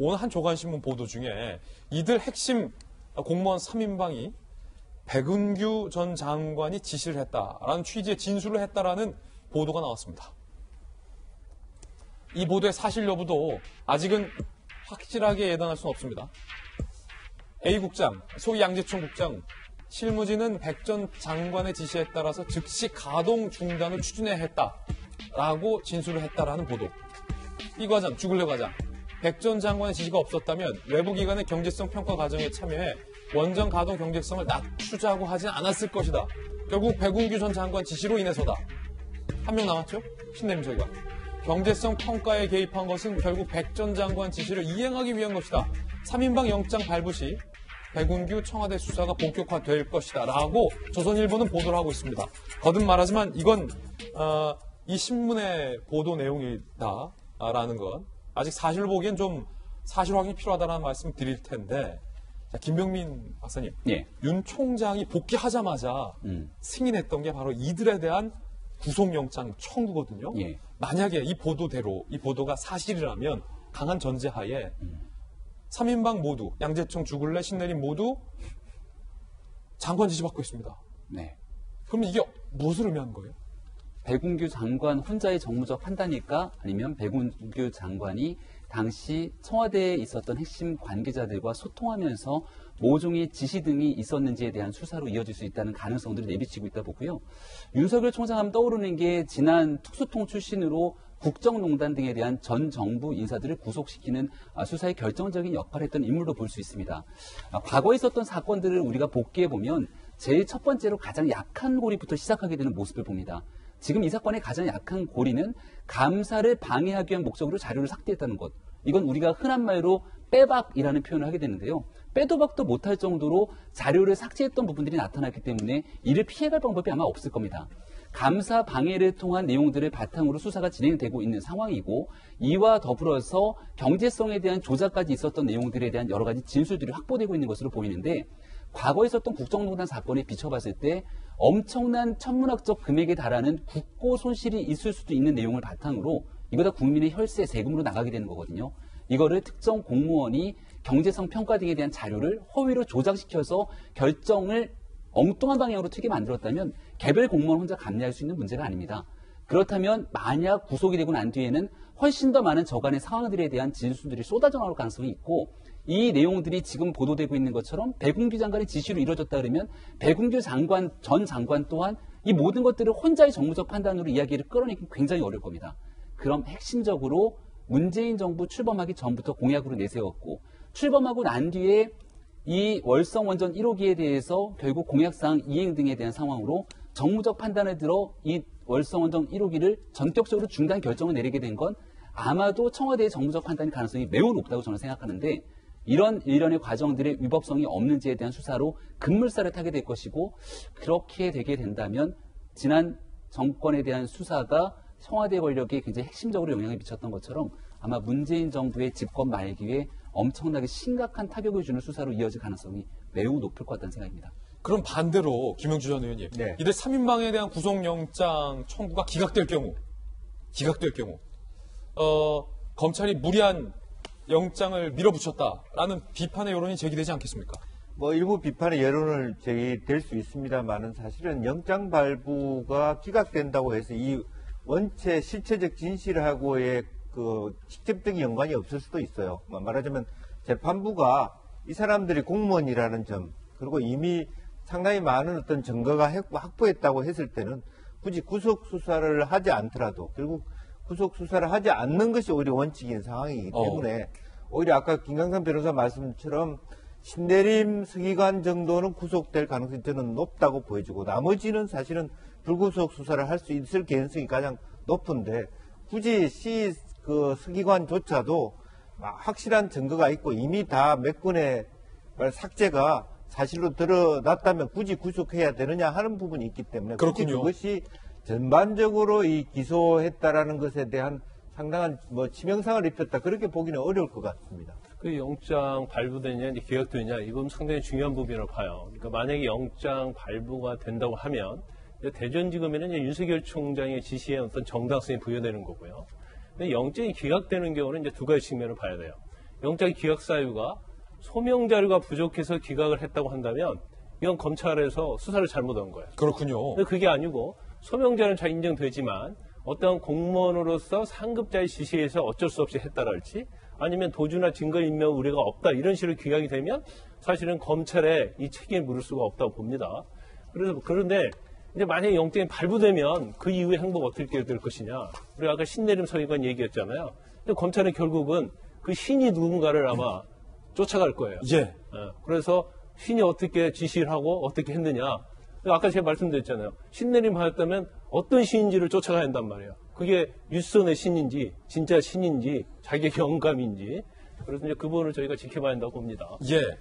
오늘 한 조간신문 보도 중에 이들 핵심 공무원 3인방이 백운규 전 장관이 지시를 했다라는 취지의 진술을 했다라는 보도가 나왔습니다. 이 보도의 사실 여부도 아직은 확실하게 예단할 수는 없습니다. A 국장, 소위 양재총 국장, 실무진은 백 전 장관의 지시에 따라서 즉시 가동 중단을 추진해야 했다라고 진술을 했다라는 보도. 이 과장, 주글레 과장, 백 전 장관의 지시가 없었다면 외부기관의 경제성 평가 과정에 참여해 원전 가동 경제성을 낮추자고 하진 않았을 것이다. 결국 백운규 전 장관 지시로 인해서다. 한 명 남았죠? 신내림설과. 경제성 평가에 개입한 것은 결국 백 전 장관 지시를 이행하기 위한 것이다. 3인방 영장 발부 시 백운규 청와대 수사가 본격화될 것이다. 라고 조선일보는 보도를 하고 있습니다. 거듭 말하지만 이건 이 신문의 보도 내용이다. 라는 건 아직 사실 보기엔 좀 사실 확인이 필요하다는 말씀 드릴 텐데 자, 김병민 박사님, 예. 윤 총장이 복귀하자마자 승인했던 게 바로 이들에 대한 구속영장 청구거든요. 예. 만약에 이 보도대로 이 보도가 사실이라면 강한 전제하에 3인방 모두 양재총, 주글레, 신내림 모두 장관 지시받고 있습니다. 네. 그럼 이게 무엇을 의미하는 거예요? 백운규 장관 혼자의 정무적 판단일까? 아니면 백운규 장관이 당시 청와대에 있었던 핵심 관계자들과 소통하면서 모종의 지시 등이 있었는지에 대한 수사로 이어질 수 있다는 가능성들을 내비치고 있다 보고요. 윤석열 총장 하면 떠오르는 게 지난 특수통 출신으로 국정농단 등에 대한 전 정부 인사들을 구속시키는 수사의 결정적인 역할을 했던 인물로 볼 수 있습니다. 과거에 있었던 사건들을 우리가 복기해보면 제일 첫 번째로 가장 약한 고리부터 시작하게 되는 모습을 봅니다. 지금 이 사건의 가장 약한 고리는 감사를 방해하기 위한 목적으로 자료를 삭제했다는 것. 이건 우리가 흔한 말로 빼박이라는 표현을 하게 되는데요. 빼도 박도 못할 정도로 자료를 삭제했던 부분들이 나타났기 때문에 이를 피해갈 방법이 아마 없을 겁니다. 감사 방해를 통한 내용들을 바탕으로 수사가 진행되고 있는 상황이고 이와 더불어서 경제성에 대한 조작까지 있었던 내용들에 대한 여러 가지 진술들이 확보되고 있는 것으로 보이는데 과거에 있었던 국정농단 사건에 비춰봤을 때 엄청난 천문학적 금액에 달하는 국고 손실이 있을 수도 있는 내용을 바탕으로 이거 다 국민의 혈세, 세금으로 나가게 되는 거거든요. 이거를 특정 공무원이 경제성 평가 등에 대한 자료를 허위로 조작시켜서 결정을 엉뚱한 방향으로 튀게 만들었다면 개별 공무원 혼자 감내할 수 있는 문제가 아닙니다. 그렇다면 만약 구속이 되고 난 뒤에는 훨씬 더 많은 저간의 상황들에 대한 진술들이 쏟아져 나올 가능성이 있고 이 내용들이 지금 보도되고 있는 것처럼 백운규 장관의 지시로 이루어졌다 그러면 백운규 장관, 전 장관 또한 이 모든 것들을 혼자의 정무적 판단으로 이야기를 끌어내기 굉장히 어려울 겁니다. 그럼 핵심적으로 문재인 정부 출범하기 전부터 공약으로 내세웠고 출범하고 난 뒤에 이 월성원전 1호기에 대해서 결국 공약사항 이행 등에 대한 상황으로 정무적 판단을 들어 이 월성원전 1호기를 전격적으로 중단 결정을 내리게 된 건 아마도 청와대의 정무적 판단의 가능성이 매우 높다고 저는 생각하는데 이런 일련의 과정들의 위법성이 없는지에 대한 수사로 급물살을 타게 될 것이고 그렇게 되게 된다면 지난 정권에 대한 수사가 청와대 권력에 굉장히 핵심적으로 영향을 미쳤던 것처럼 아마 문재인 정부의 집권 말기에 엄청나게 심각한 타격을 주는 수사로 이어질 가능성이 매우 높을 것 같다는 생각입니다. 그럼 반대로 김영주 전 의원님, 네. 이들 3인방에 대한 구속영장 청구가 기각될 경우 검찰이 무리한 영장을 밀어붙였다라는 비판의 여론이 제기되지 않겠습니까? 뭐 일부 비판의 여론을 제기될 수 있습니다만은 사실은 영장 발부가 기각된다고 해서 이 원체 실체적 진실하고의 그 직접적인 연관이 없을 수도 있어요. 말하자면 재판부가 이 사람들이 공무원이라는 점 그리고 이미 상당히 많은 어떤 증거가 확보했다고 했을 때는 굳이 구속 수사를 하지 않더라도 결국 구속 수사를 하지 않는 것이 오히려 원칙인 상황이기 때문에 오히려 아까 김강삼 변호사 말씀처럼 신내림 서기관 정도는 구속될 가능성이 저는 높다고 보여지고 나머지는 사실은 불구속 수사를 할 수 있을 개연성이 가장 높은데 굳이 그 서기관조차도 확실한 증거가 있고 이미 다 몇 건의 삭제가 사실로 드러났다면 굳이 구속해야 되느냐 하는 부분이 있기 때문에 그렇군요. 그것이 전반적으로 이 기소했다라는 것에 대한 상당한 뭐 치명상을 입혔다 그렇게 보기는 어려울 것 같습니다. 그 영장 발부되냐 이제 기각되냐 이건 상당히 중요한 부분이라고 봐요. 그러니까 만약에 영장 발부가 된다고 하면 대전지검에는 이제 윤석열 총장의 지시에 어떤 정당성이 부여되는 거고요. 근데 영장이 기각되는 경우는 이제 두 가지 측면을 봐야 돼요. 영장 기각 사유가 소명 자료가 부족해서 기각을 했다고 한다면 이건 검찰에서 수사를 잘못한 거예요. 그렇군요. 근데 그게 아니고 소명 자료는 잘 인정되지만 어떤 공무원으로서 상급자의 지시에서 어쩔 수 없이 했다랄지 아니면 도주나 증거인멸 우려가 없다 이런 식으로 기각이 되면 사실은 검찰에 이 책임을 물을 수가 없다고 봅니다. 그런데 이제 만약에 영장이 발부되면 그 이후의 행보가 어떻게 될 것이냐. 우리가 아까 신내림 서기관 얘기했잖아요. 근데 검찰은 결국은 그 신이 누군가를 아마 쫓아갈 거예요. 예. 그래서 신이 어떻게 지시를 하고 어떻게 했느냐. 아까 제가 말씀드렸잖아요. 신내림 하였다면 어떤 신인지를 쫓아가야 한단 말이에요. 그게 윗선의 신인지 진짜 신인지 자기의 영감인지 그래서 이제 그 부분을 저희가 지켜봐야 한다고 봅니다. 예.